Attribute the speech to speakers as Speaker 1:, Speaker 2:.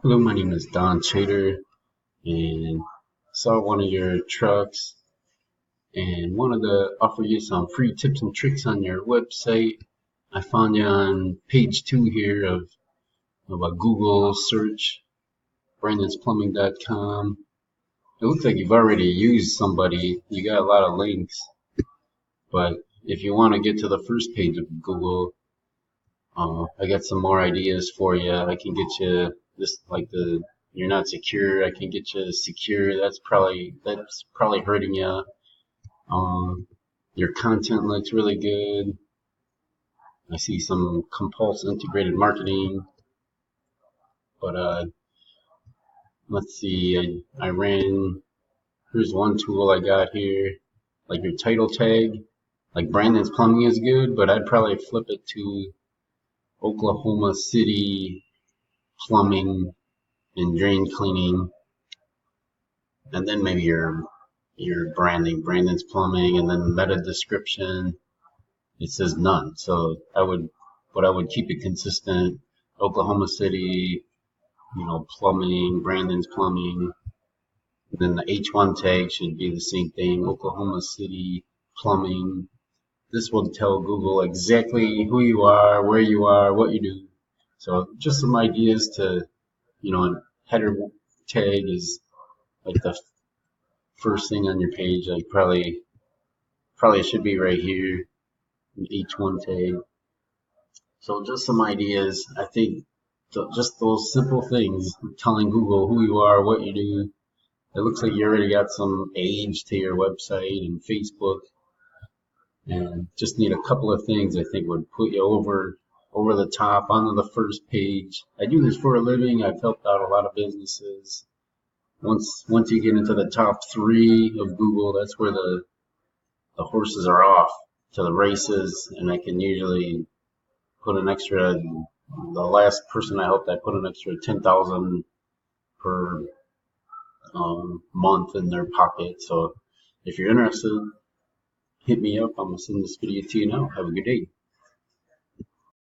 Speaker 1: Hello, my name is Don Chater, and saw one of your trucks and wanted to offer you some free tips and tricks on your website. I found you on page 2 here of a Google search, brandonsplumbing.com. It looks like you've already used somebody. You got a lot of links, but if you want to get to the first page of Google, I got some more ideas for you. I can get you this, like you're not secure. I can get you secure. That's probably hurting you. Your content looks really good. I see some compulse integrated marketing, but let's see. I ran. Here's one tool I got here, like your title tag. Like Brandon's Plumbing is good, but I'd probably flip it to Oklahoma City Plumbing and Drain Cleaning, and then maybe your branding, Brandon's Plumbing, and then meta description. It says none. So I would keep it consistent. Oklahoma City, plumbing, Brandon's Plumbing. And then the H1 tag should be the same thing. Oklahoma City Plumbing. This will tell Google exactly who you are, where you are, what you do. So just some ideas to, header tag is like the first thing on your page. Like probably should be right here, H1 tag. So just some ideas. I think just those simple things, telling Google who you are, what you do. It looks like you already got some age to your website and Facebook, and just need a couple of things I think would put you over the top onto the first page. I do this for a living. I've helped out a lot of businesses. Once you get into the top 3 of Google, that's where the horses are off to the races, and I can usually put an extra. The last person I helped, I put an extra 10,000 per month in their pocket. So if you're interested, hit me up. I'm gonna send this video to you now. Have a good day.